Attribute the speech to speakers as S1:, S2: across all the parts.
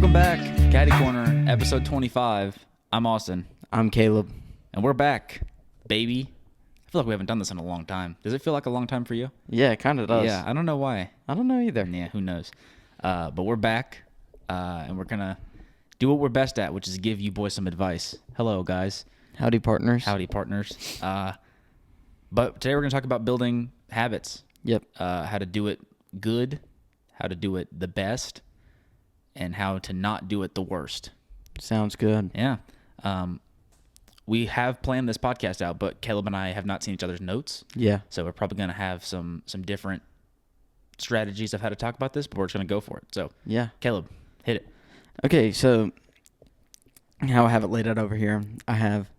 S1: Welcome back, Caddy Corner, episode 25. I'm Austin.
S2: I'm Caleb.
S1: And we're back, baby. I feel like we haven't done this in a long time. Does it feel like a long time for you?
S2: Yeah, it kind of does.
S1: Yeah, I don't know why.
S2: I don't know either.
S1: Yeah, who knows? But we're back, and we're going to do what we're best at, which is give you boys some advice. Hello, guys.
S2: Howdy, partners.
S1: Howdy, partners. But today we're going to talk about building habits.
S2: Yep.
S1: How to do it good, how to do it the best, and how to not do it the worst.
S2: Sounds good.
S1: Yeah. We have planned this podcast out, but Caleb and I have not seen each other's notes.
S2: Yeah.
S1: So we're probably going to have some different strategies of how to talk about this, but we're just going to go for it. So,
S2: Yeah.
S1: Caleb, hit it.
S2: Okay, so how I have it laid out over here, I have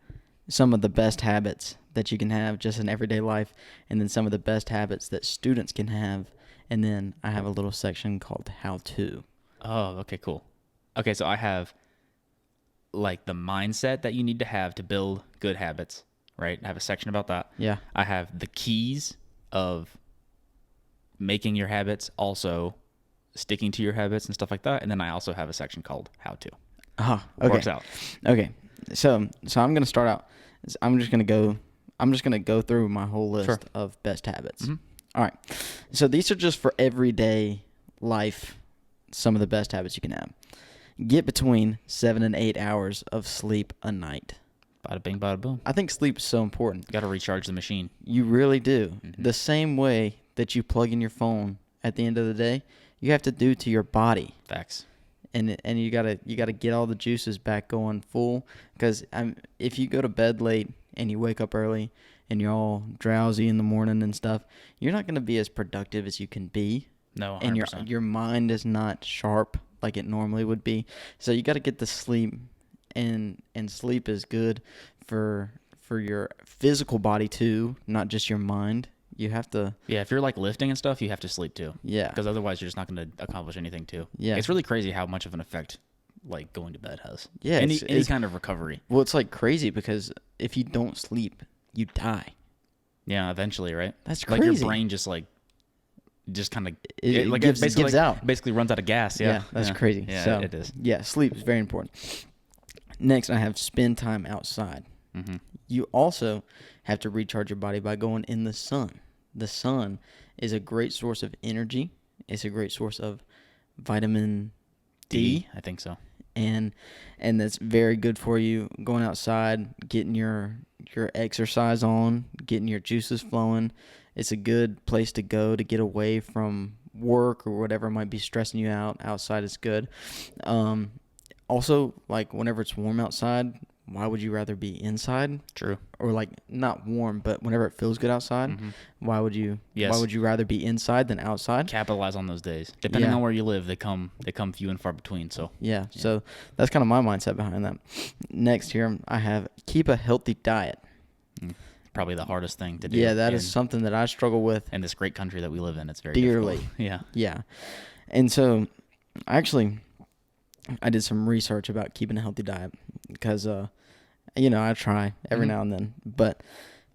S2: some of the best habits that you can have just in everyday life, and then some of the best habits that students can have, and then I have a little section called how to.
S1: Oh, okay, cool. Okay, so I have like the mindset that you need to have to build good habits, right? I have a section about that.
S2: Yeah.
S1: I have the keys of making your habits, also sticking to your habits and stuff like that. And then I also have a section called how to.
S2: Oh, okay.
S1: Works out.
S2: Okay. So I'm going to start out. I'm just going to go through my whole list of best habits.
S1: Mm-hmm.
S2: All right. So these are just for everyday life, some of the best habits you can have. Get between 7 and 8 hours of sleep a night.
S1: Bada bing, bada boom.
S2: I think sleep is so important.
S1: Got to recharge the machine.
S2: You really do.
S1: Mm-hmm.
S2: The same way that you plug in your phone at the end of the day, you have to do to your body.
S1: Facts.
S2: And you gotta get all the juices back going full, because if you go to bed late and you wake up early and you're all drowsy in the morning and stuff, you're not gonna be as productive as you can be.
S1: No, 100%.
S2: And your mind is not sharp like it normally would be. So you got to get the sleep, and sleep is good for your physical body too, not just your mind. You have to.
S1: Yeah, if you're like lifting and stuff, you have to sleep too.
S2: Yeah.
S1: Because otherwise you're just not going to accomplish anything too.
S2: Yeah.
S1: It's really crazy how much of an effect like going to bed has.
S2: Yeah.
S1: Any
S2: It's
S1: kind of recovery.
S2: Well, it's like crazy because if you don't sleep, you die.
S1: Yeah, eventually, right?
S2: That's
S1: Like
S2: crazy.
S1: your brain just kind of
S2: It gives out.
S1: Basically runs out of gas. Yeah,
S2: that's crazy.
S1: Yeah,
S2: So,
S1: it is.
S2: Yeah, sleep is very important. Next, I have spend time outside.
S1: Mm-hmm.
S2: You also have to recharge your body by going in the sun. The sun is a great source of energy. It's a great source of vitamin D.
S1: I think so.
S2: And that's very good for you. Going outside, getting your exercise on, getting your juices flowing. It's a good place to go to get away from work or whatever might be stressing you out. Outside is good. Also, like whenever it's warm outside, why would you rather be inside?
S1: True.
S2: Or like not warm, but whenever it feels good outside,
S1: Mm-hmm.
S2: why would you rather be inside than outside?
S1: Capitalize on those days. Depending on where you live, they come few and far between. So
S2: Yeah. So that's kind of my mindset behind that. Next here, I have keep a healthy diet.
S1: probably the hardest thing to do.
S2: Yeah, that is something that I struggle with
S1: in this great country that we live in. It's very
S2: dearly.
S1: difficult. Yeah.
S2: Yeah. And so actually I did some research about keeping a healthy diet because I try every now and then, but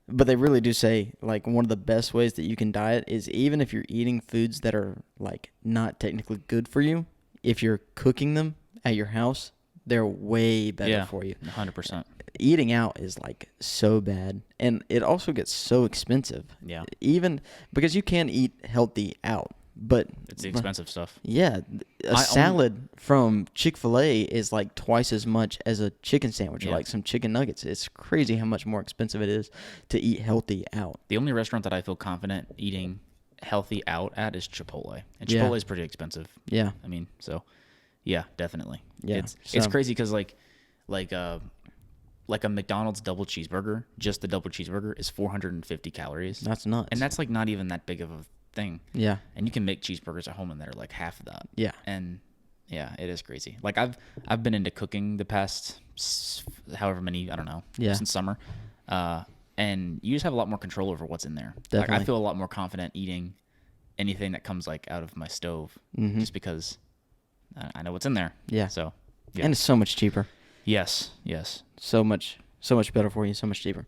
S2: they really do say like one of the best ways that you can diet is even if you're eating foods that are like not technically good for you, if you're cooking them at your house, they're way better for you.
S1: 100%.
S2: Eating out is like so bad, and it also gets so expensive.
S1: Yeah.
S2: Even because you can eat healthy out, but
S1: It's the expensive stuff.
S2: yeah, a salad from Chick-fil-A is like twice as much as a chicken sandwich or like some chicken nuggets. It's crazy how much more expensive it is to eat healthy out.
S1: The only restaurant that I feel confident eating healthy out at is Chipotle. And Chipotle is pretty expensive.
S2: Yeah.
S1: I mean, so yeah, definitely.
S2: Yeah.
S1: It's crazy because like a McDonald's double cheeseburger, just the double cheeseburger is 450 calories.
S2: That's nuts.
S1: And that's like not even that big of a thing.
S2: Yeah.
S1: And you can make cheeseburgers at home and they're like half of that.
S2: Yeah.
S1: And yeah, it is crazy. Like I've been into cooking the past however many, I don't know, since summer. And you just have a lot more control over what's in there.
S2: Definitely.
S1: Like I feel a lot more confident eating anything that comes like out of my stove just because I know what's in there.
S2: Yeah.
S1: So, yeah.
S2: And it's so much cheaper.
S1: Yes.
S2: So much better for you, so much cheaper.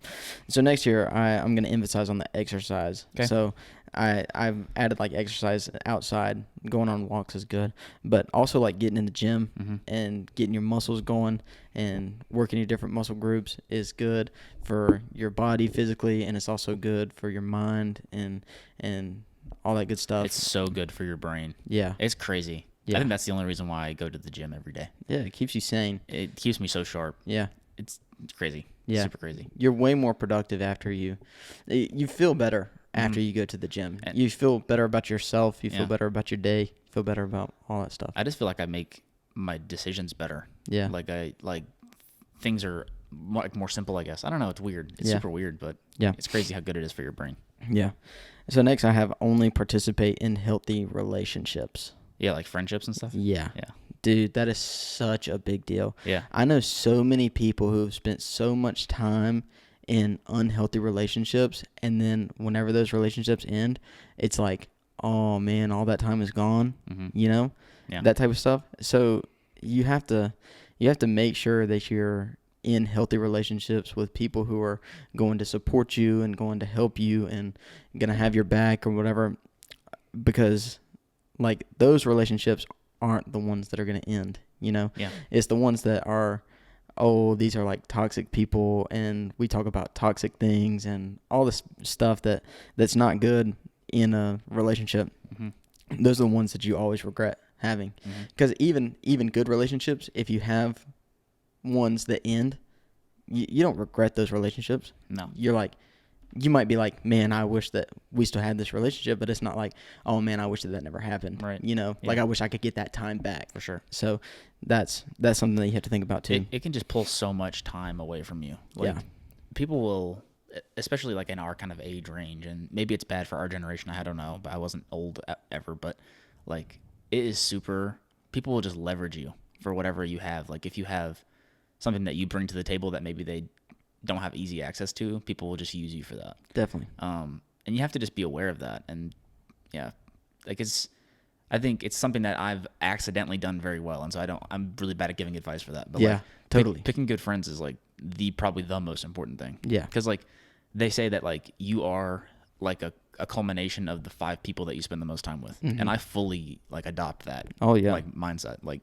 S2: So next year, I'm going to emphasize on the exercise.
S1: Okay.
S2: So I've added like exercise outside. Going on walks is good, but also like getting in the gym and getting your muscles going and working your different muscle groups is good for your body physically, and it's also good for your mind and all that good stuff.
S1: It's so good for your brain.
S2: Yeah.
S1: It's crazy. Yeah. I think that's the only reason why I go to the gym every day.
S2: Yeah, it keeps you sane.
S1: It keeps me so sharp.
S2: Yeah.
S1: It's crazy.
S2: Yeah.
S1: Super crazy.
S2: You're way more productive after you feel better after you go to the gym. You feel better about yourself. You feel better about your day. You feel better about all that stuff.
S1: I just feel like I make my decisions better.
S2: Yeah.
S1: Like things are more simple, I guess. I don't know. It's weird. It's super weird, but it's crazy how good it is for your brain.
S2: Yeah. So next I have only participate in healthy relationships.
S1: Yeah, like friendships and stuff?
S2: Yeah.
S1: Yeah.
S2: Dude, that is such a big deal.
S1: Yeah.
S2: I know so many people who have spent so much time in unhealthy relationships, and then whenever those relationships end, it's like, oh man, all that time is gone. You know?
S1: Yeah.
S2: That type of stuff. So you have to make sure that you're in healthy relationships with people who are going to support you and going to help you and going to have your back or whatever, because like those relationships aren't the ones that are going to end, you know?
S1: Yeah.
S2: It's the ones that are, oh, these are like toxic people, and we talk about toxic things and all this stuff that's not good in a relationship. Those are the ones that you always regret having. Because even good relationships, if you have ones that end, you don't regret those relationships.
S1: No.
S2: You're like, you might be like, man, I wish that we still had this relationship, but it's not like, oh man, I wish that never happened.
S1: Right.
S2: You know, like I wish I could get that time back.
S1: For sure.
S2: So that's something that you have to think about too.
S1: It can just pull so much time away from you. Like, people will, especially like in our kind of age range, and maybe it's bad for our generation. I don't know, but I wasn't old ever, but like it is super, people will just leverage you for whatever you have. Like if you have something that you bring to the table that maybe they don't have easy access to, people will just use you for that.
S2: Definitely.
S1: And you have to just be aware of that. And like I think it's something that I've accidentally done very well. And so I'm really bad at giving advice for that. But like,
S2: totally.
S1: Picking good friends is like probably the most important thing.
S2: Yeah.
S1: Cause like they say that like you are like a culmination of the 5 people that you spend the most time with. And I fully like adopt that.
S2: Oh yeah.
S1: Like mindset. Like,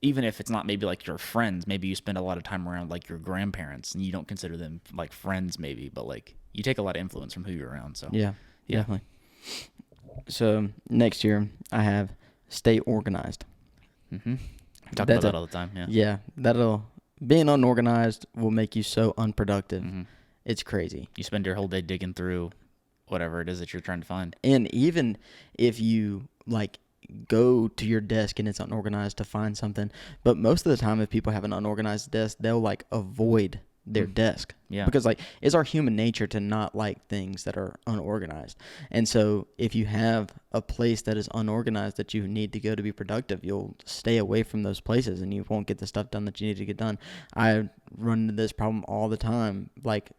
S1: even if it's not maybe like your friends, maybe you spend a lot of time around like your grandparents and you don't consider them like friends maybe, but like you take a lot of influence from who you're around. So
S2: yeah. Definitely. So next year I have stay organized.
S1: We talk about that all the time. Yeah.
S2: Yeah. Being unorganized will make you so unproductive. It's crazy.
S1: You spend your whole day digging through whatever it is that you're trying to find.
S2: And even if you like go to your desk and it's unorganized to find something, but most of the time if people have an unorganized desk, they'll like avoid their desk.
S1: Yeah.
S2: Because like it's our human nature to not like things that are unorganized. And so if you have a place that is unorganized that you need to go to be productive, you'll stay away from those places and you won't get the stuff done that you need to get done. I run into this problem all the time. Like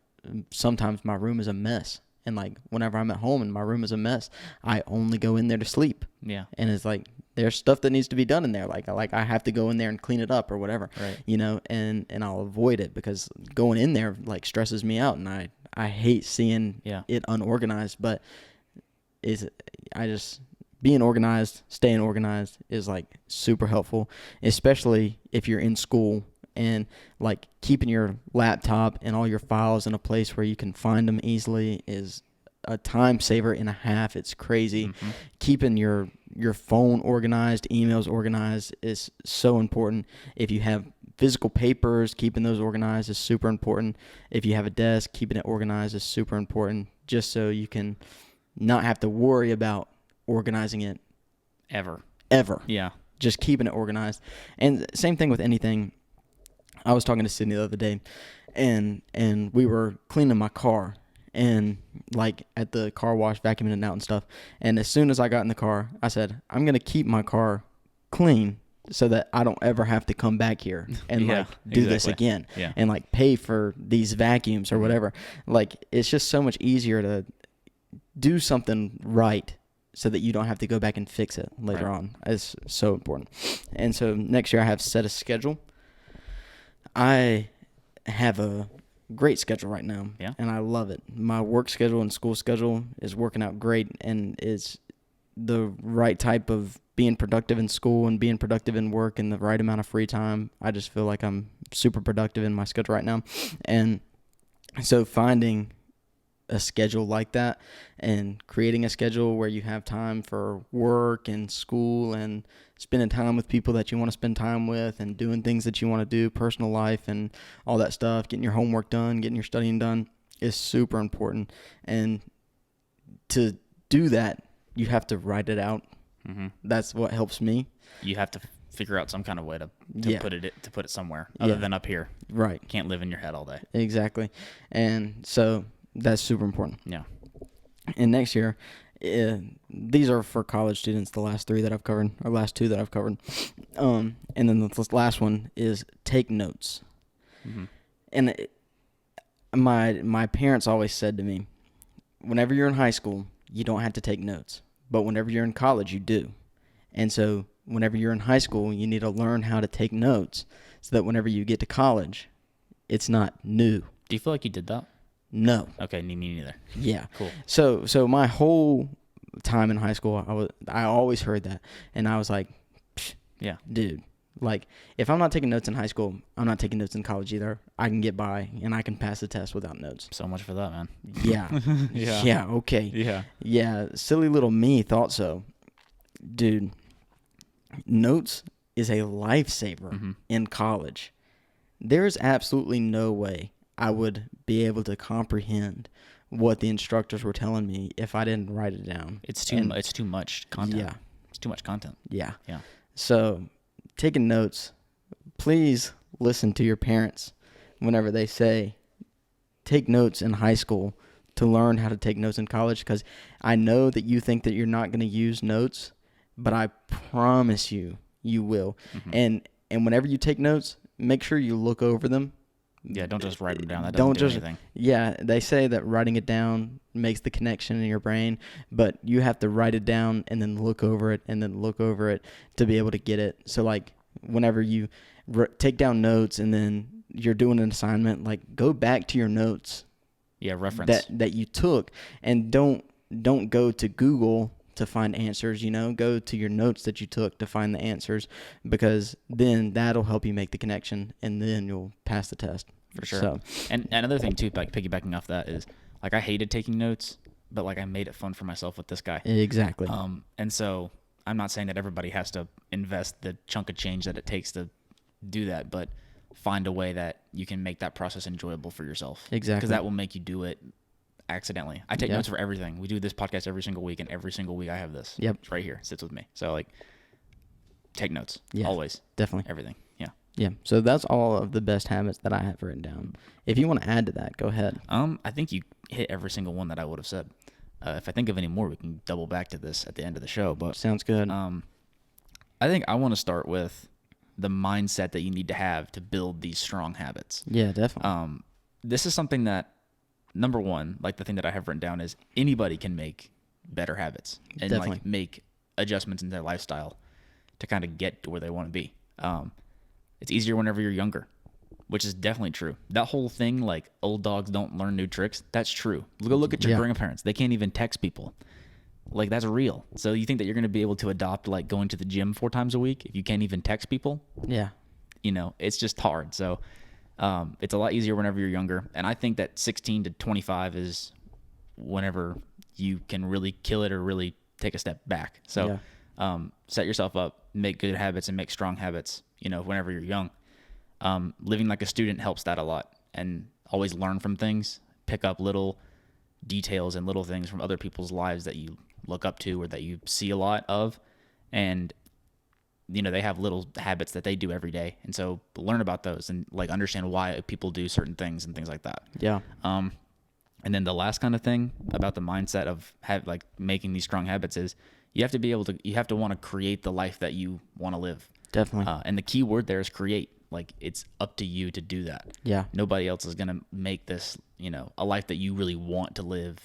S2: sometimes my room is a mess. And like whenever I'm at home and my room is a mess, I only go in there to sleep.
S1: Yeah.
S2: And it's like there's stuff that needs to be done in there. Like I have to go in there and clean it up or whatever.
S1: Right.
S2: You know, and I'll avoid it because going in there like stresses me out, and I hate seeing it unorganized. But being organized, staying organized is like super helpful, especially if you're in school. And like keeping your laptop and all your files in a place where you can find them easily is a time saver and a half. It's crazy. Keeping your phone organized, emails organized is so important. If you have physical papers, keeping those organized is super important. If you have a desk, keeping it organized is super important, just so you can not have to worry about organizing it
S1: ever.
S2: Yeah. Just keeping it organized. And same thing with anything. I was talking to Sydney the other day, and we were cleaning my car, and like at the car wash, vacuuming it out and stuff. And as soon as I got in the car, I said, I'm going to keep my car clean so that I don't ever have to come back here and do this again and like pay for these vacuums or whatever. Like it's just so much easier to do something right so that you don't have to go back and fix it later on. It's so important. And so next year I have set a schedule. I have a great schedule right now.
S1: Yeah.
S2: And I love it. My work schedule and school schedule is working out great, and is the right type of being productive in school and being productive in work and the right amount of free time. I just feel like I'm super productive in my schedule right now. And so finding a schedule like that and creating a schedule where you have time for work and school and spending time with people that you want to spend time with and doing things that you want to do, personal life and all that stuff, getting your homework done, getting your studying done is super important. And to do that, you have to write it out.
S1: Mm-hmm.
S2: That's what helps me.
S1: You have to figure out some kind of way to put it somewhere other than up here.
S2: Right.
S1: You can't live in your head all day.
S2: Exactly. And so that's super important.
S1: Yeah.
S2: And next year, these are for college students, the last 3 that I've covered, or last 2 that I've covered. And then the last one is take notes.
S1: Mm-hmm.
S2: And my parents always said to me, whenever you're in high school, you don't have to take notes. But whenever you're in college, you do. And so whenever you're in high school, you need to learn how to take notes so that whenever you get to college, it's not new.
S1: Do you feel like you did that?
S2: No.
S1: Okay, me neither.
S2: Yeah.
S1: Cool.
S2: So my whole time in high school, I always heard that, and I was like,
S1: yeah,
S2: dude, like if I'm not taking notes in high school, I'm not taking notes in college either. I can get by and I can pass the test without notes.
S1: So much for that, man.
S2: Yeah.
S1: Yeah.
S2: Yeah. Okay.
S1: Yeah.
S2: Yeah. Silly little me thought so, dude. Notes is a lifesaver in college. There's absolutely no way I would be able to comprehend what the instructors were telling me if I didn't write it down.
S1: It's too much content.
S2: Yeah.
S1: It's too much content.
S2: Yeah.
S1: Yeah.
S2: So, taking notes, please listen to your parents whenever they say take notes in high school to learn how to take notes in college, because I know that you think that you're not going to use notes, but I promise you, you will. And whenever you take notes, make sure you look over them.
S1: Yeah, don't just write them down. That doesn't do anything.
S2: Yeah, they say that writing it down makes the connection in your brain, but you have to write it down and then look over it and then look over it to be able to get it. So, like, whenever you take down notes and then you're doing an assignment, like, go back to your notes.
S1: Yeah, reference.
S2: That you took, and don't go to Google to find answers, go to your notes that you took to find the answers, because then that'll help you make the connection and then you'll pass the test.
S1: For sure.
S2: So,
S1: and another thing too, like piggybacking off that, is like I hated taking notes, but like I made it fun for myself with this guy.
S2: Exactly.
S1: And so I'm not saying that everybody has to invest the chunk of change that it takes to do that, but find a way that you can make that process enjoyable for yourself.
S2: Exactly.
S1: Because that will make you do it accidentally. I take notes for everything. We do this podcast every single week, and every single week I have this.
S2: Yep.
S1: It's right here. It sits with me. So like, take notes.
S2: Yeah,
S1: always.
S2: Definitely.
S1: Everything. Yeah.
S2: Yeah. So that's all of the best habits that I have written down. If you want to add to that, go ahead.
S1: I think you hit every single one that I would have said. If I think of any more, we can double back to this at the end of the show. But
S2: sounds good.
S1: I think I want to start with the mindset that you need to have to build these strong habits.
S2: Yeah, definitely.
S1: This is something that, number one, like the thing that I have written down is anybody can make better habits and
S2: Definitely.
S1: like make adjustments in their lifestyle to kind of get to where they want to be. It's easier whenever you're younger, which is definitely true. That whole thing, like old dogs don't learn new tricks, that's true. Go look at your grandparents. They can't even text people. Like, that's real. So you think that you're going to be able to adopt like going to the gym 4 times a week if you can't even text people?
S2: Yeah.
S1: It's just hard. So it's a lot easier whenever you're younger. And I think that 16 to 25 is whenever you can really kill it or really take a step back. So set yourself up, make good habits and make strong habits, whenever you're young. Living like a student helps that a lot, and always learn from things, pick up little details and little things from other people's lives that you look up to or that you see a lot of. And, they have little habits that they do every day. And so learn about those and like understand why people do certain things and things like that.
S2: Yeah.
S1: And then the last kind of thing about the mindset of making these strong habits is you have to want to create the life that you want to live.
S2: Definitely.
S1: And the key word there is create. Like, it's up to you to do that.
S2: Yeah.
S1: Nobody else is going to make this, a life that you really want to live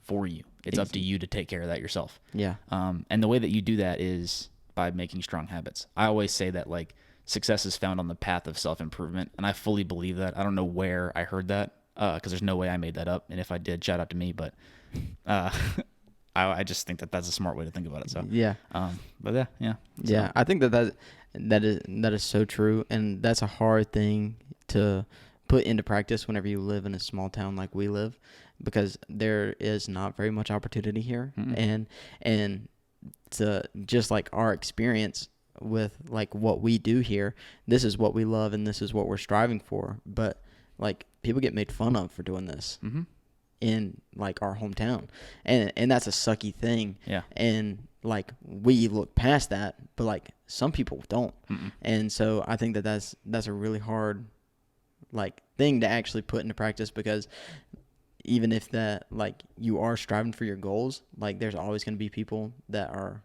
S1: for you. It's up to you to take care of that yourself.
S2: Yeah.
S1: And the way that you do that is by making strong habits. I always say that like success is found on the path of self-improvement, and I fully believe that. I don't know where I heard that, because there's no way I made that up. And if I did, shout out to me. But uh, I just think that that's a smart way to think about it. So
S2: Yeah.
S1: But yeah, yeah. So,
S2: Yeah, I think that is so true, and that's a hard thing to put into practice whenever you live in a small town like we live, because there is not very much opportunity here, and to just like our experience with like what we do here, this is what we love and this is what we're striving for, but like people get made fun of for doing this. In like our hometown, and that's a sucky thing.
S1: Yeah.
S2: And like we look past that, but like some people don't. And so I think that that's a really hard like thing to actually put into practice, because even if that like you are striving for your goals, like there's always going to be people that are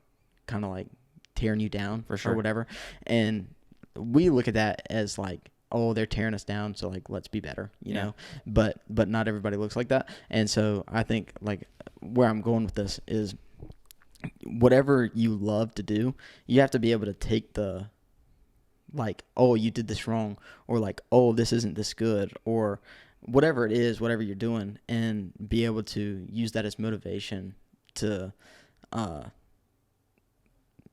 S2: kind of like tearing you down
S1: For sure.
S2: or whatever, and we look at that as like, oh, they're tearing us down, so like let's be better, you know. But not everybody looks like that. And so I think like where I'm going with this is, whatever you love to do, you have to be able to take the like, oh, you did this wrong, or like, oh, this isn't this good, or whatever it is, whatever you're doing, and be able to use that as motivation to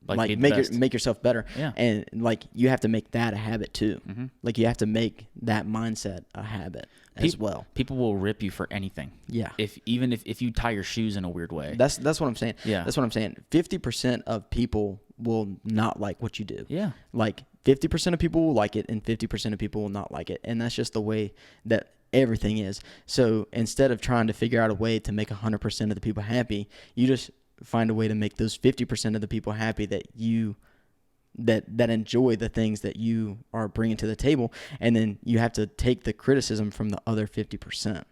S2: like make yourself better.
S1: Yeah.
S2: And like you have to make that a habit too. Like you have to make that mindset a habit as well.
S1: People will rip you for anything.
S2: Yeah.
S1: If you tie your shoes in a weird way.
S2: That's what I'm saying.
S1: Yeah.
S2: That's what I'm saying. 50% of people will not like what you do.
S1: Yeah.
S2: Like 50% of people will like it and 50% of people will not like it. And that's just the way that everything is. So instead of trying to figure out a way to make 100% of the people happy, you just find a way to make those 50% of the people happy that enjoy the things that you are bringing to the table. And then you have to take the criticism from the other 50%.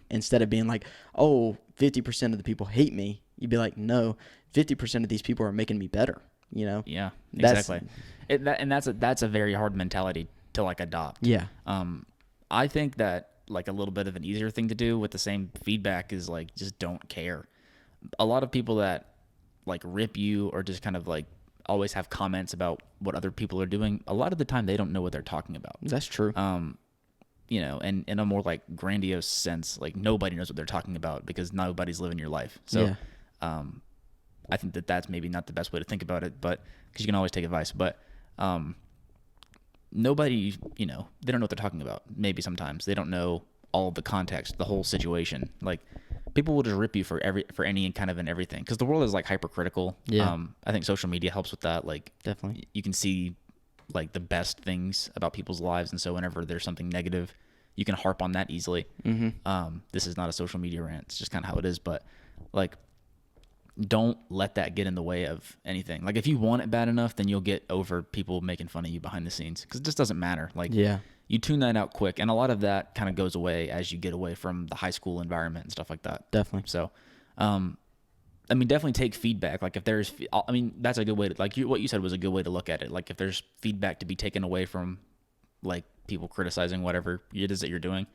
S2: Instead of being like, oh, 50% of the people hate me, you'd be like, no, 50% of these people are making me better, you know?
S1: Yeah, exactly. That's a very hard mentality to like adopt.
S2: Yeah.
S1: I think that like a little bit of an easier thing to do with the same feedback is like just don't care. A lot of people that like rip you or just kind of like always have comments about what other people are doing, a lot of the time they don't know what they're talking about.
S2: That's true.
S1: You know, and in a more like grandiose sense, like nobody knows what they're talking about because nobody's living your life. So I think that that's maybe not the best way to think about it, but because you can always take advice, but nobody, you know, they don't know what they're talking about. Maybe sometimes they don't know all of the context, the whole situation. Like people will just rip you for any kind of and everything, because the world is like hypercritical.
S2: Yeah.
S1: I think social media helps with that. Like
S2: Definitely.
S1: you can see like the best things about people's lives, and so whenever there's something negative, you can harp on that easily. This is not a social media rant. It's just kind of how it is. But like, don't let that get in the way of anything. Like if you want it bad enough, then you'll get over people making fun of you behind the scenes, because it just doesn't matter. Like you tune that out quick, and a lot of that kind of goes away as you get away from the high school environment and stuff like that.
S2: Definitely.
S1: So, I mean, definitely take feedback. Like if there's, I mean, that's a good way to, like what you said was a good way to look at it. Like if there's feedback to be taken away from like people criticizing whatever it is that you're doing,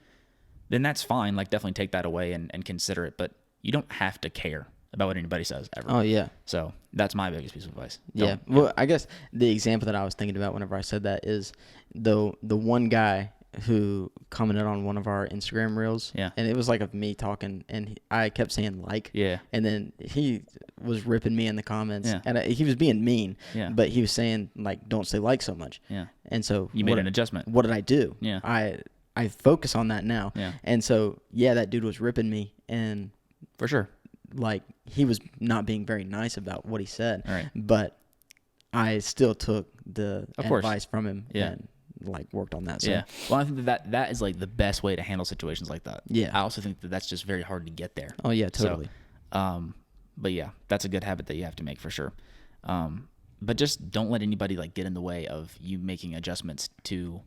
S1: then that's fine. Like definitely take that away and consider it, but you don't have to care about what anybody says ever.
S2: Oh yeah.
S1: So that's my biggest piece of advice.
S2: Yeah. Well, I guess the example that I was thinking about whenever I said that is the one guy who commented on one of our Instagram reels.
S1: Yeah.
S2: And it was like of me talking, and I kept saying like.
S1: Yeah.
S2: And then he was ripping me in the comments.
S1: Yeah.
S2: And he was being mean.
S1: Yeah.
S2: But he was saying like, don't say like so much.
S1: Yeah.
S2: And so
S1: You made an adjustment.
S2: What did I do?
S1: Yeah.
S2: I focus on that now.
S1: Yeah.
S2: And so yeah, that dude was ripping me, and
S1: For sure.
S2: like he was not being very nice about what he said.
S1: Right.
S2: But I still took the
S1: Of course.
S2: advice from him.
S1: Yeah.
S2: And like worked on that. So.
S1: Yeah. Well, I think that is like the best way to handle situations like that.
S2: Yeah.
S1: I also think that that's just very hard to get there.
S2: Oh yeah, totally.
S1: So, but yeah, that's a good habit that you have to make for sure. But just don't let anybody like get in the way of you making adjustments to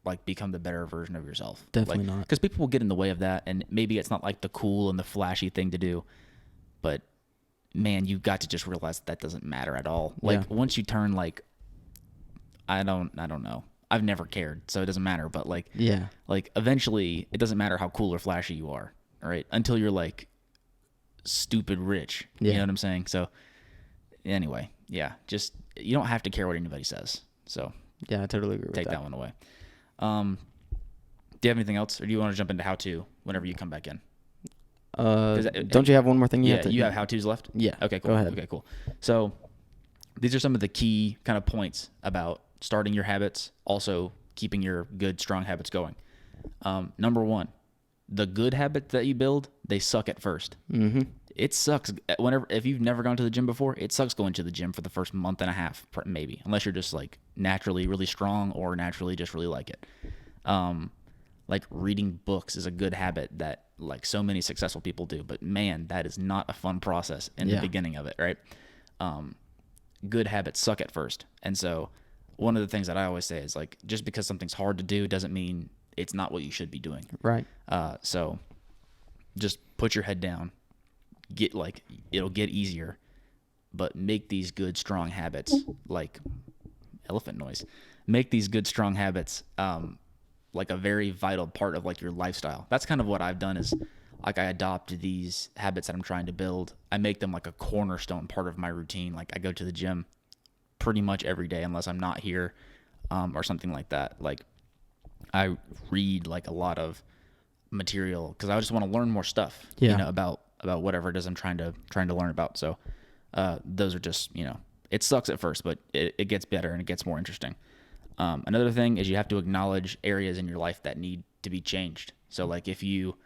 S1: like become the better version of yourself.
S2: Definitely
S1: like,
S2: not.
S1: Because people will get in the way of that, and maybe it's not like the cool and the flashy thing to do, but man, you got to just realize that doesn't matter at all. Like once you turn like, I don't know. I've never cared, so it doesn't matter. But like, like eventually, it doesn't matter how cool or flashy you are, all right? Until you're like stupid rich. You know what I'm saying? So anyway, yeah, just you don't have to care what anybody says. So
S2: yeah, I totally agree with that.
S1: Take that one away. Do you have anything else, or do you want to jump into how to whenever you come back in?
S2: Don't you have one more thing you have to?
S1: You have how to's left?
S2: Yeah.
S1: Okay, cool.
S2: Go ahead.
S1: Okay, cool. So these are some of the key kind of points about starting your habits, also keeping your good, strong habits going. Number one, the good habits that you build, they suck at first.
S2: Mm-hmm.
S1: It sucks if you've never gone to the gym before, it sucks going to the gym for the first month and a half, maybe, unless you're just like naturally really strong or naturally just really like it. Like reading books is a good habit that like so many successful people do, but man, that is not a fun process in the beginning of it, right? Good habits suck at first. And so one of the things that I always say is like, just because something's hard to do doesn't mean it's not what you should be doing.
S2: Right.
S1: So just put your head down, it'll get easier, but make these good, strong habits, like elephant noise, make these good, strong habits, like a very vital part of like your lifestyle. That's kind of what I've done is like I adopt these habits that I'm trying to build. I make them like a cornerstone part of my routine. Like I go to the gym pretty much every day unless I'm not here, or something like that. Like I read like a lot of material because I just want to learn more stuff, about whatever it is I'm trying to learn about. So those are just, it sucks at first, but it gets better and it gets more interesting. Another thing is you have to acknowledge areas in your life that need to be changed. So like if you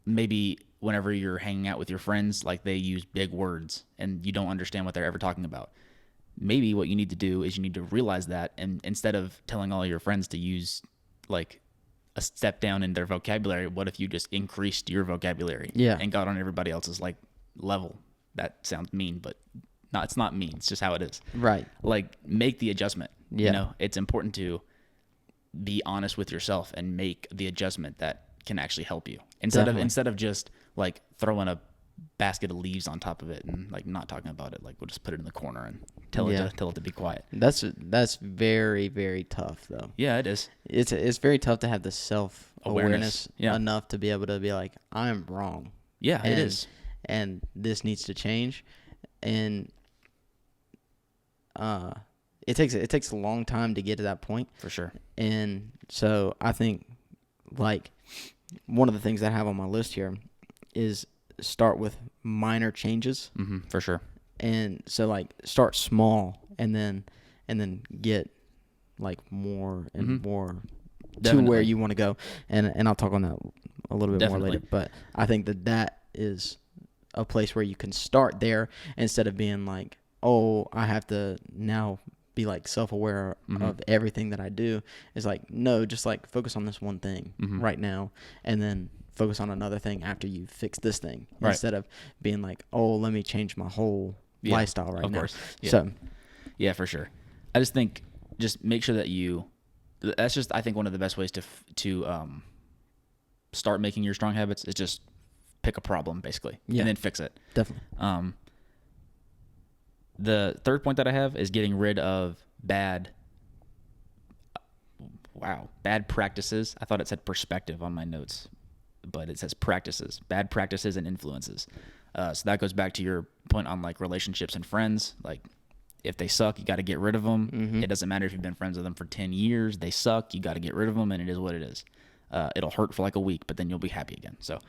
S1: maybe whenever you're hanging out with your friends, like they use big words and you don't understand what they're ever talking about. Maybe what you need to do is you need to realize that, and instead of telling all your friends to use like a step down in their vocabulary, what if you just increased your vocabulary and got on everybody else's like level? That sounds mean, but no, it's not mean. It's just how it is.
S2: Right.
S1: Like make the adjustment.
S2: Yeah.
S1: It's important to be honest with yourself and make the adjustment that can actually help you instead of just like throwing a basket of leaves on top of it and like not talking about it. Like we'll just put it in the corner and tell it to be quiet.
S2: That's very, very tough though.
S1: Yeah, it is.
S2: It's very tough to have the self-awareness enough to be able to be like, I'm wrong.
S1: Yeah, it is.
S2: And this needs to change. And it takes a long time to get to that point.
S1: For sure.
S2: And so I think like one of the things that I have on my list here is start with minor changes.
S1: Mm-hmm, for sure.
S2: And so like start small and then get like more and more to where you want to go. And I'll talk on that a little bit more later. But I think that is a place where you can start there instead of being like, oh, I have to now be like self-aware of everything that I do. It's like, no, just like focus on this one thing right now and then focus on another thing after you fix this thing instead of being like, oh, let me change my whole lifestyle right now. Of course. Yeah. So,
S1: yeah, for sure. I just think just make sure that that's just, I think one of the best ways to start making your strong habits is just pick a problem basically and then fix it.
S2: Definitely.
S1: The third point that I have is getting rid of bad practices. I thought it said perspective on my notes, but it says practices, bad practices and influences. So that goes back to your point on like relationships and friends. Like if they suck, you got to get rid of them. It doesn't matter if you've been friends with them for 10 years. They suck. You got to get rid of them, and it is what it is. It'll hurt for like a week, but then you'll be happy again. So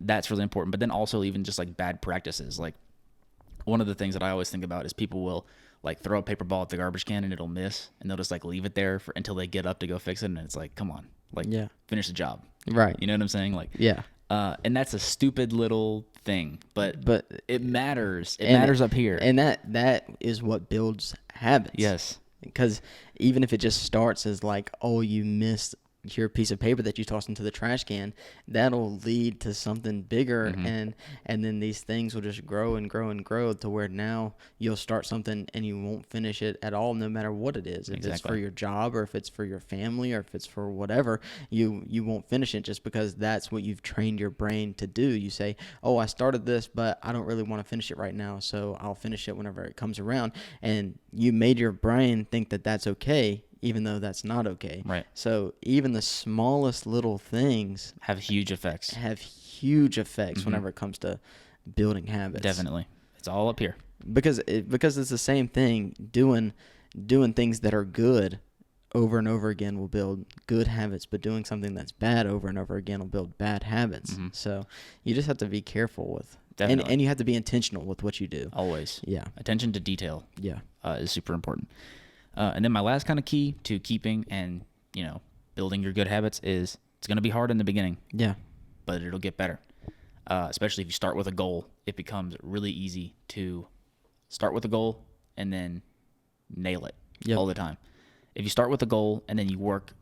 S1: that's really important. But then also even just like bad practices. Like one of the things that I always think about is people will like throw a paper ball at the garbage can and it'll miss, and they'll just like leave it there until they get up to go fix it. And it's like, come on, like finish the job.
S2: Right.
S1: You know what I'm saying? Like, and that's a stupid little thing, but it matters. It matters up here.
S2: And that is what builds habits.
S1: Yes.
S2: Because even if it just starts as like, oh, you missed your piece of paper that you tossed into the trash can, that'll lead to something bigger, and then these things will just grow and grow and grow to where now you'll start something and you won't finish it at all, no matter what it is. If it's for your job or if it's for your family or if it's for whatever, you won't finish it just because that's what you've trained your brain to do. You say, oh, I started this, but I don't really want to finish it right now, so I'll finish it whenever it comes around. And you made your brain think that that's okay, even though that's not okay.
S1: Right.
S2: So even the smallest little things
S1: have huge effects.
S2: Whenever it comes to building habits.
S1: Definitely. It's all up here.
S2: Because it's the same thing, doing things that are good over and over again will build good habits, but doing something that's bad over and over again will build bad habits. Mm-hmm. So you just have to be careful with, and you have to be intentional with what you do.
S1: Always.
S2: Yeah.
S1: Attention to detail.
S2: Yeah.
S1: Is super important. And then my last kind of key to keeping and, building your good habits is it's going to be hard in the beginning.
S2: Yeah.
S1: But it'll get better. Especially if you start with a goal, it becomes really easy to start with a goal and then nail it all the time. If you start with a goal and then you work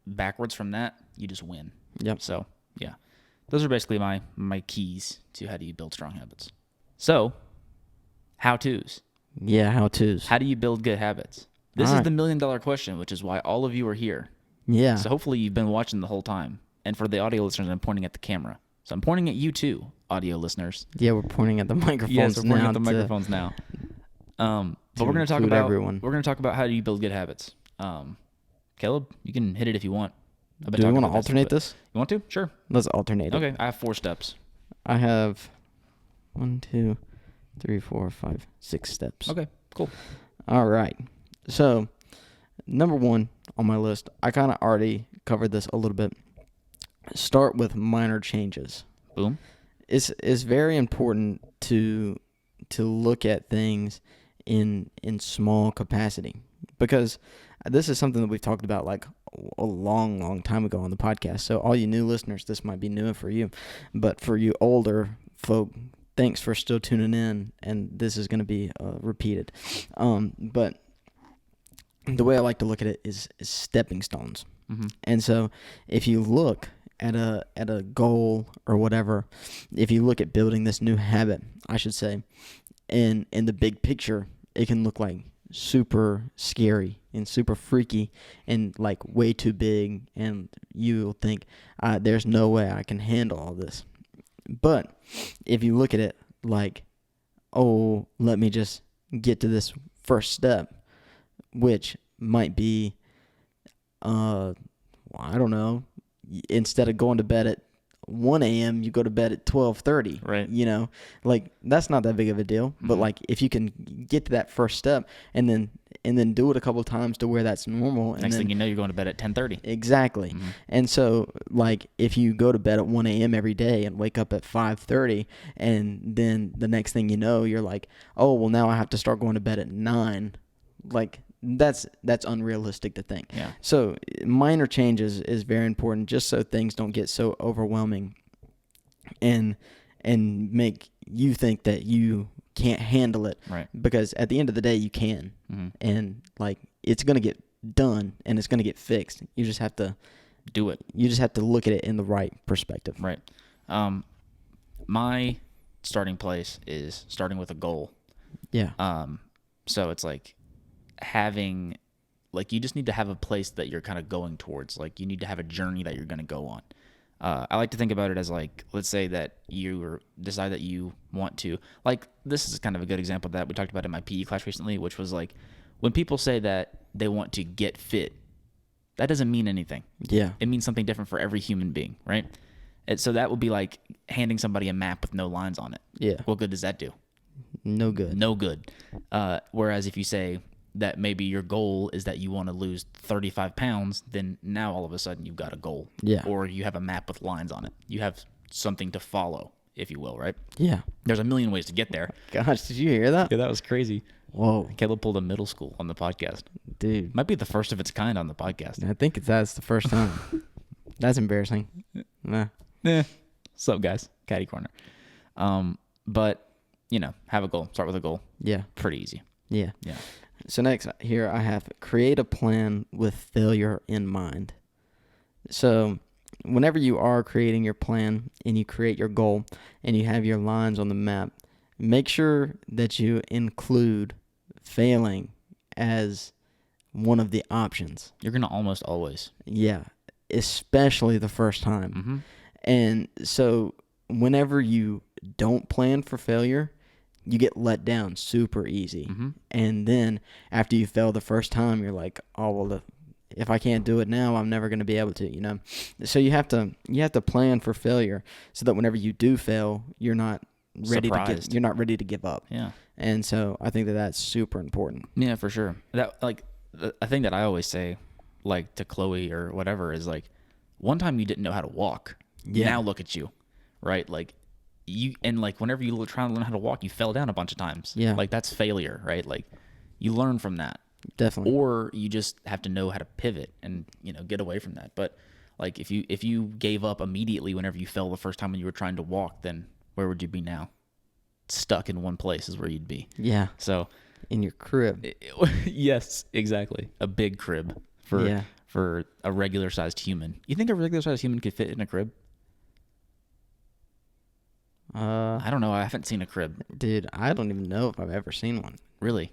S1: backwards from that, you just win.
S2: Yep.
S1: So, yeah. Those are basically my keys to how do you build strong habits. So, how-tos.
S2: Yeah, how-tos.
S1: How do you build good habits? This is the $1 million question, which is why all of you are here.
S2: Yeah.
S1: So hopefully you've been watching the whole time. And for the audio listeners, I'm pointing at the camera. So I'm pointing at you too, audio listeners.
S2: Yeah, we're pointing at the microphones now.
S1: Yes, we're pointing at the microphones now. But we're going to talk about
S2: everyone.
S1: We're going to talk about how do you build good habits. Caleb, you can hit it if you want.
S2: Do we want to alternate this?
S1: You want to? Sure.
S2: Let's alternate it.
S1: Okay, I have 4 steps.
S2: I have 1, 2, 3, 4, 5, 6 steps.
S1: Okay, cool.
S2: All right. So, number 1 on my list, I kind of already covered this a little bit. Start with minor changes.
S1: Boom.
S2: It's very important to look at things in small capacity, because this is something that we've talked about like a long time ago on the podcast. So all you new listeners, this might be new for you, but for you older folk, thanks for still tuning in, and this is going to be repeated. But the way I like to look at it is stepping stones. Mm-hmm. And so if you look at a goal or whatever, if you look at building this new habit, I should say, in the big picture, it can look like super scary and super freaky and like way too big, and you'll think, there's no way I can handle all this. But if you look at it like, oh, let me just get to this first step, which might be, I don't know, instead of going to bed at 1 a.m., you go to bed at 12:30.
S1: Right.
S2: Like that's not that big of a deal. Mm-hmm. But like if you can get to that first step and then do it a couple of times to where that's normal.
S1: Next thing you know, you're going to bed at 10:30.
S2: Exactly. Mm-hmm. And so like if you go to bed at 1 a.m. every day and wake up at 5:30, and then the next thing you know, you're like, oh, well, now I have to start going to bed at 9. Like that's unrealistic to think.
S1: Yeah.
S2: So minor changes is very important, just so things don't get so overwhelming and make you think that you can't handle it.
S1: Right.
S2: Because at the end of the day, you can. Mm-hmm. And like it's going to get done and it's going to get fixed. You just have to
S1: do it.
S2: You just have to look at it in the right perspective.
S1: Right. My starting place is starting with a goal.
S2: Yeah.
S1: So it's like having, like, you just need to have a place that you're kind of going towards. Like, you need to have a journey that you're going to go on. I like to think about it as, like, let's say that you decide that you want to, like, this is kind of a good example that we talked about in my PE class recently, which was like, when people say that they want to get fit, that doesn't mean anything.
S2: Yeah.
S1: It means something different for every human being, right? And so that would be like handing somebody a map with no lines on it.
S2: Yeah.
S1: What good does that do?
S2: No good.
S1: No good. Whereas if you say that maybe your goal is that you want to lose 35 pounds, then now all of a sudden you've got a goal.
S2: Yeah.
S1: Or you have a map with lines on it. You have something to follow, if you will, right?
S2: Yeah.
S1: There's a million ways to get there.
S2: Gosh, did you hear that?
S1: Yeah, that was crazy.
S2: Whoa.
S1: Caleb pulled a middle school on the podcast.
S2: Dude.
S1: Might be the first of its kind on the podcast.
S2: I think that's the first time. That's embarrassing. Nah.
S1: What's up, guys? Caddy Corner. But, have a goal. Start with a goal.
S2: Yeah.
S1: Pretty easy.
S2: Yeah.
S1: Yeah.
S2: So next here I have create a plan with failure in mind. So whenever you are creating your plan and you create your goal and you have your lines on the map, make sure that you include failing as one of the options.
S1: You're going to almost always.
S2: Yeah, especially the first time.
S1: Mm-hmm.
S2: And so whenever you don't plan for failure, you get let down super easy. Mm-hmm. And then after you fail the first time, you're like, oh, well, if I can't do it now, I'm never going to be able to, So you have to plan for failure so that whenever you do fail, you're not ready to give up.
S1: Yeah.
S2: And so I think that that's super important.
S1: Yeah, for sure. That, like, a thing that I always say, like to Chloe or whatever, is like, one time you didn't know how to walk.
S2: Yeah.
S1: Now look at you, right? Like and like whenever you were trying to learn how to walk, you fell down a bunch of times.
S2: Yeah.
S1: Like that's failure, right? Like you learn from that.
S2: Definitely.
S1: Or you just have to know how to pivot and, get away from that. But like if you gave up immediately whenever you fell the first time when you were trying to walk, then where would you be now? Stuck in one place is where you'd be.
S2: Yeah.
S1: So
S2: in your crib.
S1: yes, exactly. A big crib for a regular sized human. You think a regular sized human could fit in a crib? I don't know. I haven't seen a crib.
S2: Dude, I don't even know if I've ever seen one.
S1: Really?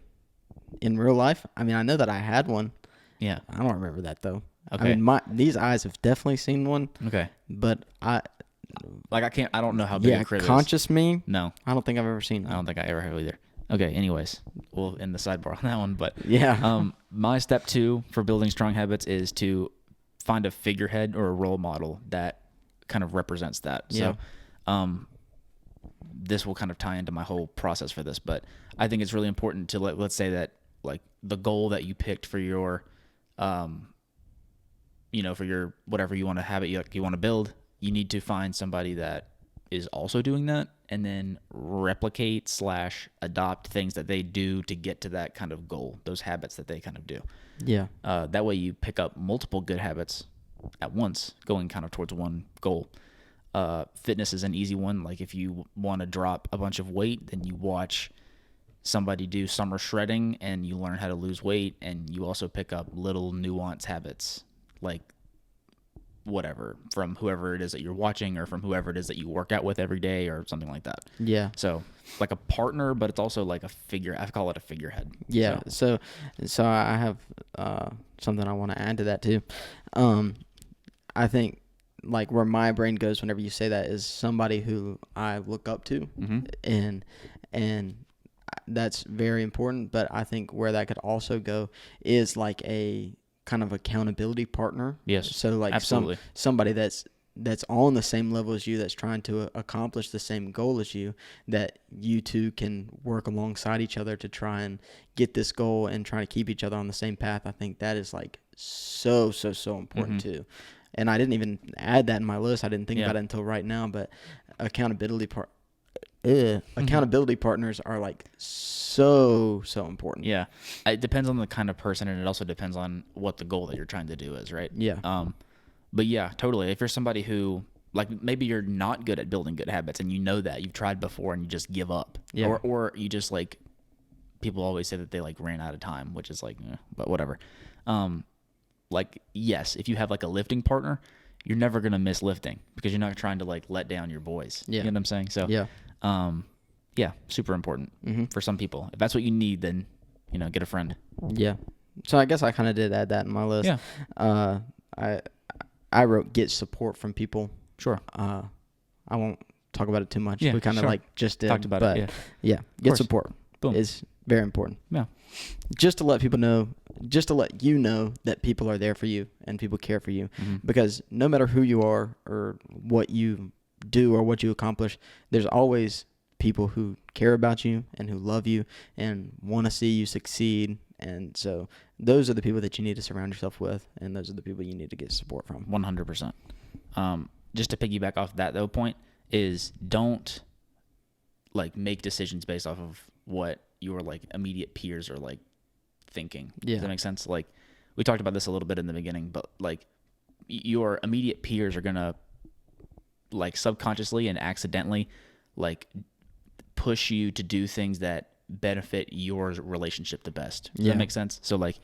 S2: In real life? I mean, I know that I had one.
S1: Yeah.
S2: I don't remember that, though.
S1: Okay.
S2: I mean, these eyes have definitely seen one.
S1: Okay.
S2: But
S1: I don't know how big a crib is.
S2: Conscious me?
S1: No.
S2: I don't think I've ever seen one.
S1: I don't think I ever have either. Okay, anyways, we'll end the sidebar on that one. But
S2: yeah.
S1: My step 2 for building strong habits is to find a figurehead or a role model that kind of represents that.
S2: Yeah.
S1: So this will kind of tie into my whole process for this, but I think it's really important to let's say that like the goal that you picked for your for your whatever you want to habit you want to build, you need to find somebody that is also doing that and then replicate / adopt things that they do to get to that kind of goal, those habits that they kind of do.
S2: Yeah.
S1: That way you pick up multiple good habits at once going kind of towards one goal. Fitness is an easy one. Like if you want to drop a bunch of weight, then you watch somebody do summer shredding and you learn how to lose weight, and you also pick up little nuanced habits like whatever from whoever it is that you're watching or from whoever it is that you work out with every day or something like that.
S2: Yeah.
S1: So like a partner, but it's also like a figure. I call it a figurehead.
S2: Yeah. So I have something I want to add to that too. I think like where my brain goes whenever you say that is somebody who I look up to,
S1: mm-hmm.
S2: and that's very important. But I think where that could also go is like a kind of accountability partner.
S1: Yes.
S2: So like
S1: absolutely.
S2: Somebody that's on the same level as you, that's trying to accomplish the same goal as you, that you two can work alongside each other to try and get this goal and try to keep each other on the same path. I think that is like so important
S1: mm-hmm.
S2: too. And I didn't even add that in my list. I didn't think about it until right now, but accountability partners are like so important.
S1: Yeah. It depends on the kind of person, and it also depends on what the goal that you're trying to do is, right?
S2: Yeah.
S1: But yeah, totally. If you're somebody who, like, maybe you're not good at building good habits and you know that you've tried before and you just give up, or you just like, people always say that they like ran out of time, which is like, but whatever. Like, yes, if you have like a lifting partner, you're never going to miss lifting because you're not trying to like let down your boys.
S2: Yeah.
S1: You know what I'm saying? So, yeah, super important for some people. If that's what you need, then, get a friend.
S2: Yeah. So I guess I kind of did add that in my list.
S1: Yeah.
S2: I wrote get support from people.
S1: Sure.
S2: I won't talk about it too much.
S1: Yeah,
S2: we kind of like just did.
S1: Talked about it,
S2: yeah. Get support.
S1: Boom.
S2: Is very important.
S1: Yeah.
S2: Just to let people know, just to let you know that people are there for you and people care for you.
S1: Mm-hmm.
S2: Because no matter who you are or what you do or what you accomplish, there's always people who care about you and who love you and want to see you succeed. And so those are the people that you need to surround yourself with, and those are the people you need to get support from.
S1: 100%. Just to piggyback off that, though, point is don't, like, make decisions based off of what your, like, immediate peers are, like, thinking.
S2: Yeah.
S1: Does that make sense? Like, we talked about this a little bit in the beginning, but, like, your immediate peers are going to, like, subconsciously and accidentally, like, push you to do things that benefit your relationship the best. Does that make sense? So, like,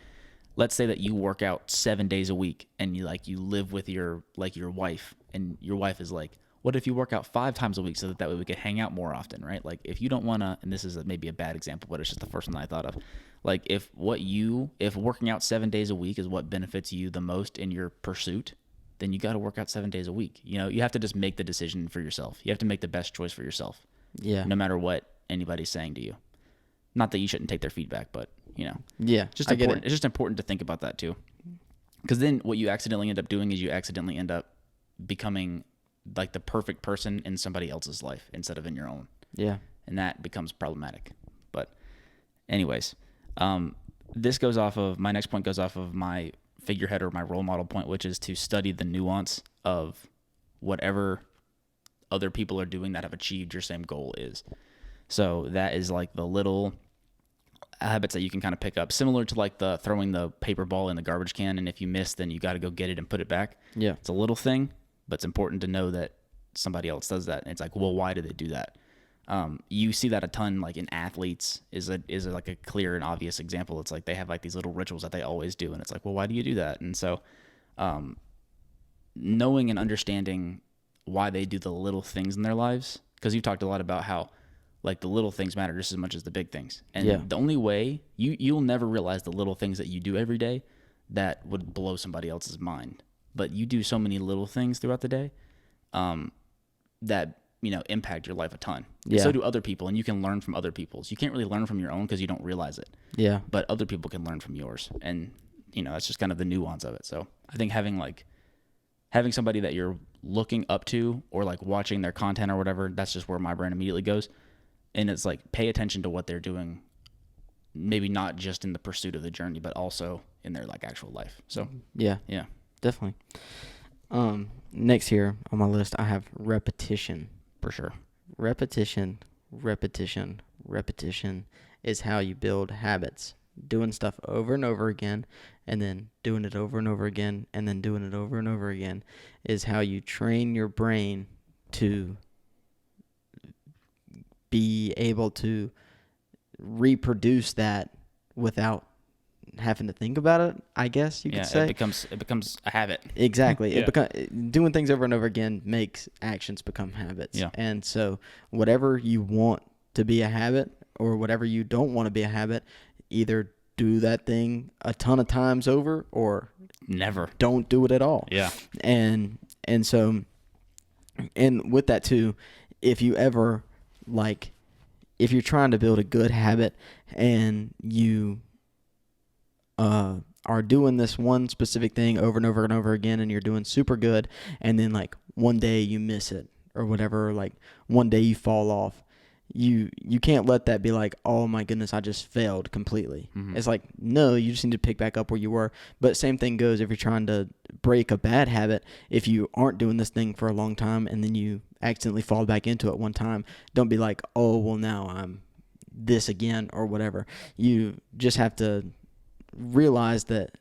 S1: let's say that you work out 7 days a week and you live with your wife, and your wife is like, what if you work out 5 times a week so that way we could hang out more often, right? Like, if you don't want to, and this is maybe a bad example, but it's just the first one that I thought of. Like, if working out 7 days a week is what benefits you the most in your pursuit, then you got to work out 7 days a week. You have to just make the decision for yourself. You have to make the best choice for yourself.
S2: Yeah.
S1: No matter what anybody's saying to you. Not that you shouldn't take their feedback, but,
S2: Yeah,
S1: just important. It's just important to think about that too. Because then what you accidentally end up doing is you accidentally end up becoming like the perfect person in somebody else's life instead of in your own.
S2: Yeah.
S1: And that becomes problematic. But anyways, my next point goes off of my figurehead or my role model point, which is to study the nuance of whatever other people are doing that have achieved your same goal is. So that is like the little habits that you can kind of pick up, similar to like the throwing the paper ball in the garbage can, and if you miss, then you got to go get it and put it back.
S2: Yeah.
S1: It's a little thing, but it's important to know that somebody else does that. And it's like, well, why do they do that? You see that a ton, like in athletes is like a clear and obvious example. It's like they have like these little rituals that they always do, and it's like, well, why do you do that? And so, knowing and understanding why they do the little things in their lives, because you've talked a lot about how like the little things matter just as much as the big things. And the only way you'll never realize the little things that you do every day that would blow somebody else's mind. But you do so many little things throughout the day, that, impact your life a ton. Yeah. And so do other people, and you can learn from other people's. You can't really learn from your own because you don't realize it. Yeah. But other people can learn from yours. And, that's just kind of the nuance of it. So I think having somebody that you're looking up to or like watching their content or whatever, that's just where my brain immediately goes. And it's like, pay attention to what they're doing, maybe not just in the pursuit of the journey, but also in their like actual life. So
S2: yeah, definitely. Next here on my list, I have repetition.
S1: For sure.
S2: Repetition is how you build habits. Doing stuff over and over again, and then doing it over and over again, and then doing it over and over again is how you train your brain to be able to reproduce that without having to think about it, I guess you could say.
S1: It becomes a habit.
S2: Exactly. Doing things over and over again makes actions become habits. Yeah. And so whatever you want to be a habit or whatever you don't want to be a habit, either do that thing a ton of times over or
S1: never.
S2: Don't do it at all.
S1: Yeah.
S2: And so with that too, if you ever if you're trying to build a good habit and you are doing this one specific thing over and over and over again and you're doing super good, and then like one day you miss it or whatever, or like one day you fall off, you can't let that be like, oh my goodness, I just failed completely. Mm-hmm. It's like, no, you just need to pick back up where you were. But same thing goes if you're trying to break a bad habit. If you aren't doing this thing for a long time and then you accidentally fall back into it one time, don't be like, oh, well, now I'm this again or whatever. You just have to realize that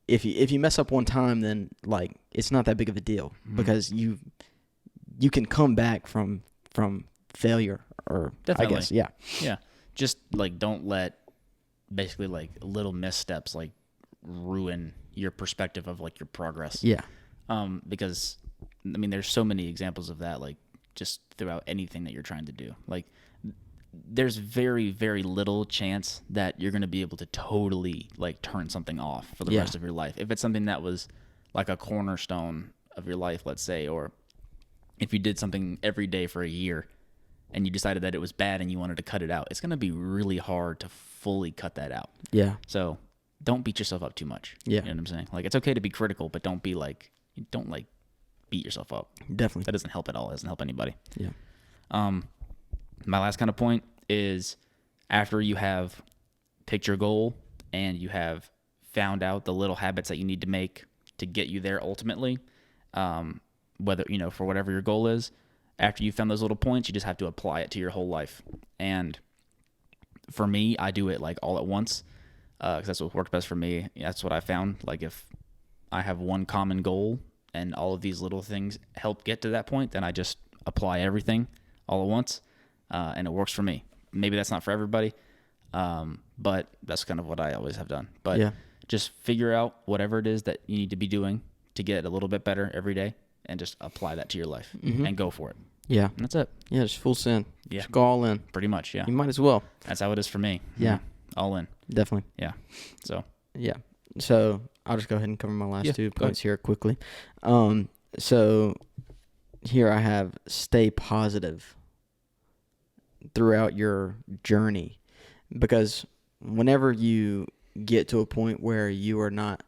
S2: if you mess up one time, then like it's not that big of a deal. Mm-hmm. Because you can come back from failure. Or definitely. I guess,
S1: yeah. Just like don't let basically like little missteps like ruin your perspective of like your progress.
S2: Yeah.
S1: Because I mean, there's so many examples of that, like just throughout anything that you're trying to do. Like there's very, very little chance that you're going to be able to totally like turn something off for the rest of your life. If it's something that was like a cornerstone of your life, let's say, or if you did something every day for a year and you decided that it was bad and you wanted to cut it out, it's going to be really hard to fully cut that out.
S2: Yeah.
S1: So don't beat yourself up too much.
S2: Yeah.
S1: You know what I'm saying? Like, it's okay to be critical, but don't beat yourself up.
S2: Definitely.
S1: That doesn't help at all. It doesn't help anybody.
S2: Yeah.
S1: My last kind of point is after you have picked your goal and you have found out the little habits that you need to make to get you there ultimately, whether, for whatever your goal is, after you've found those little points, you just have to apply it to your whole life. And for me, I do it like all at once because that's what worked best for me. That's what I found. Like if I have one common goal and all of these little things help get to that point, then I just apply everything all at once, and it works for me. Maybe that's not for everybody, but that's kind of what I always have done. But just figure out whatever it is that you need to be doing to get a little bit better every day and just apply that to your life and go for it.
S2: Yeah.
S1: And that's it.
S2: Yeah, just full send.
S1: Yeah.
S2: Just go all in.
S1: Pretty much, yeah.
S2: You might as well.
S1: That's how it is for me.
S2: Yeah.
S1: All in.
S2: Definitely.
S1: Yeah. So.
S2: Yeah. So I'll just go ahead and cover my last 2 points here quickly. So here I have stay positive throughout your journey, because whenever you get to a point where you are not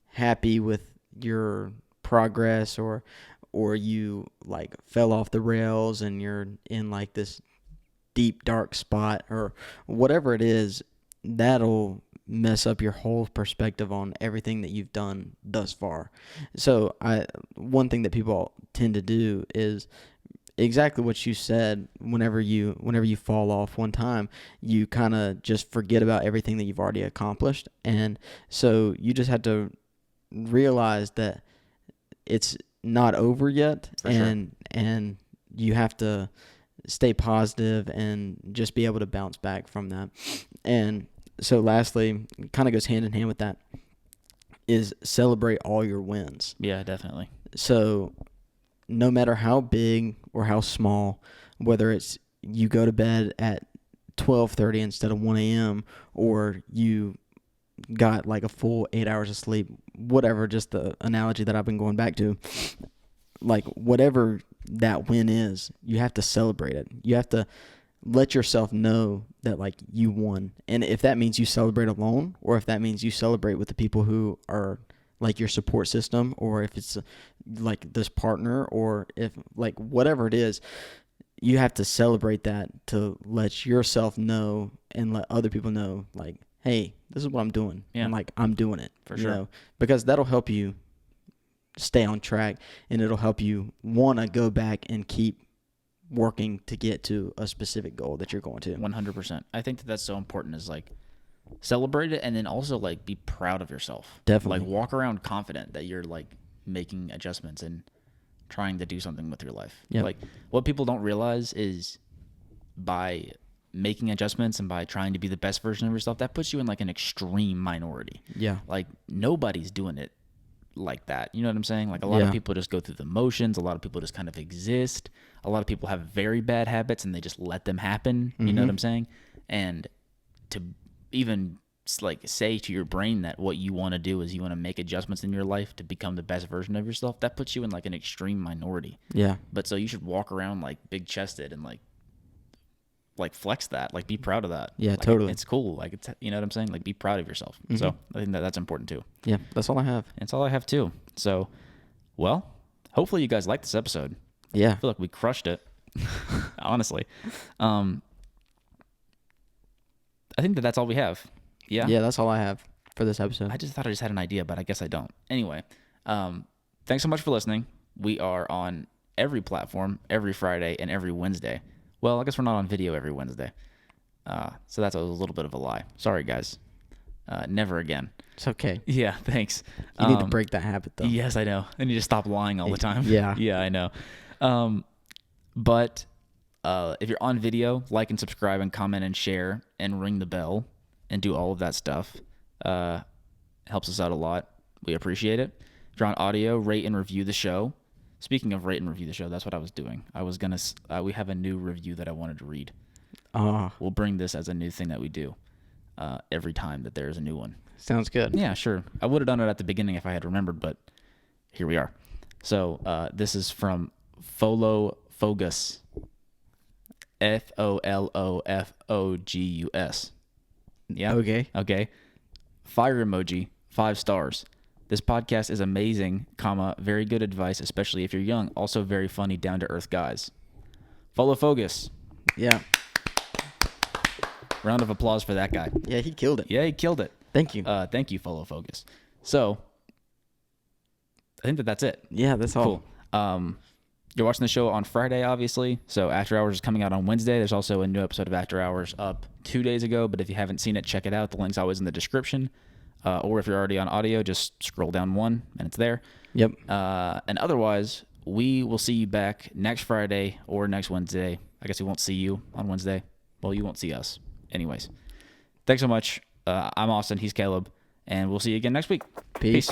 S2: happy with your progress or you like fell off the rails and you're in like this deep dark spot or whatever it is, that'll mess up your whole perspective on everything that you've done thus far. So one thing that people tend to do is exactly what you said. Whenever you fall off one time, you kind of just forget about everything that you've already accomplished. And so you just have to realize that it's not over yet. And you have to stay positive and just be able to bounce back from that. And so lastly, kind of goes hand in hand with that, is celebrate all your wins.
S1: Yeah, definitely.
S2: So no matter how big or how small, whether it's you go to bed at 12:30 instead of 1 a.m. or you got like a full 8 hours of sleep, whatever, just the analogy that I've been going back to, like whatever that win is, you have to celebrate it. You have to let yourself know that like you won. And if that means you celebrate alone, or if that means you celebrate with the people who are like your support system, or if it's like this partner, or if like whatever it is, you have to celebrate that to let yourself know and let other people know, like, hey, this is what I'm doing.
S1: Yeah.
S2: And like, I'm doing it.
S1: For sure.
S2: Because that'll help you stay on track, and it'll help you want to go back and keep working to get to a specific goal that you're going to.
S1: 100%. I think that's so important, is like celebrate it, and then also like be proud of yourself.
S2: Definitely.
S1: Like walk around confident that you're like making adjustments and trying to do something with your life.
S2: Yep.
S1: Like what people don't realize is by making adjustments and by trying to be the best version of yourself, that puts you in like an extreme minority.
S2: Yeah.
S1: Like nobody's doing it like that. You know what I'm saying? Like a lot of people just go through the motions. A lot of people just kind of exist. A lot of people have very bad habits and they just let them happen. You know what I'm saying? And to even like say to your brain that what you want to do is you want to make adjustments in your life to become the best version of yourself, that puts you in like an extreme minority.
S2: Yeah.
S1: But so you should walk around like big chested and like flex that, like be proud of that.
S2: Yeah,
S1: like,
S2: totally.
S1: It's cool. Like it's, you know what I'm saying? Like be proud of yourself. So I think that's important too.
S2: Yeah, that's all I have.
S1: That's all I have too. So, well, hopefully you guys liked this episode.
S2: Yeah.
S1: I feel like we crushed it. Honestly. I think that's all we have. Yeah.
S2: Yeah, that's all I have for this episode.
S1: I just thought I just had an idea, but I guess I don't. Anyway, thanks so much for listening. We are on every platform, every Friday and every Wednesday. Well, I guess we're not on video every Wednesday. So that's a little bit of a lie. Sorry, guys. Never again.
S2: It's okay.
S1: Yeah, thanks.
S2: You need to break that habit, though.
S1: Yes, I know. I need to stop lying all the time.
S2: Yeah.
S1: Yeah, I know. But if you're on video, like and subscribe and comment and share and ring the bell and do all of that stuff. Helps us out a lot. We appreciate it. If you're on audio, rate and review the show. Speaking of rate and review the show, that's what I was doing. I was going to, we have a new review that I wanted to read. We'll bring this as a new thing that we do every time that there's a new one.
S2: Sounds good.
S1: Yeah, sure. I would have done it at the beginning if I had remembered, but here we are. So this is from Folo Fogus. FOLOFOGUS. Yeah. Okay. Fire emoji, 5 stars. This podcast is amazing, very good advice, especially if you're young. Also very funny, down-to-earth guys. Follow Fogus.
S2: Yeah.
S1: Round of applause for that guy.
S2: Yeah, he killed it.
S1: Yeah, he killed it.
S2: Thank you.
S1: Thank you, Follow Fogus. So, I think that's it.
S2: Yeah, that's all.
S1: Cool. You're watching the show on Friday, obviously. So After Hours is coming out on Wednesday. There's also a new episode of After Hours up 2 days ago. But if you haven't seen it, check it out. The link's always in the description. Or if you're already on audio, just scroll down one and it's there.
S2: Yep.
S1: And otherwise, we will see you back next Friday or next Wednesday. I guess we won't see you on Wednesday. Well, you won't see us. Anyways, thanks so much. I'm Austin. He's Caleb. And we'll see you again next week.
S2: Peace.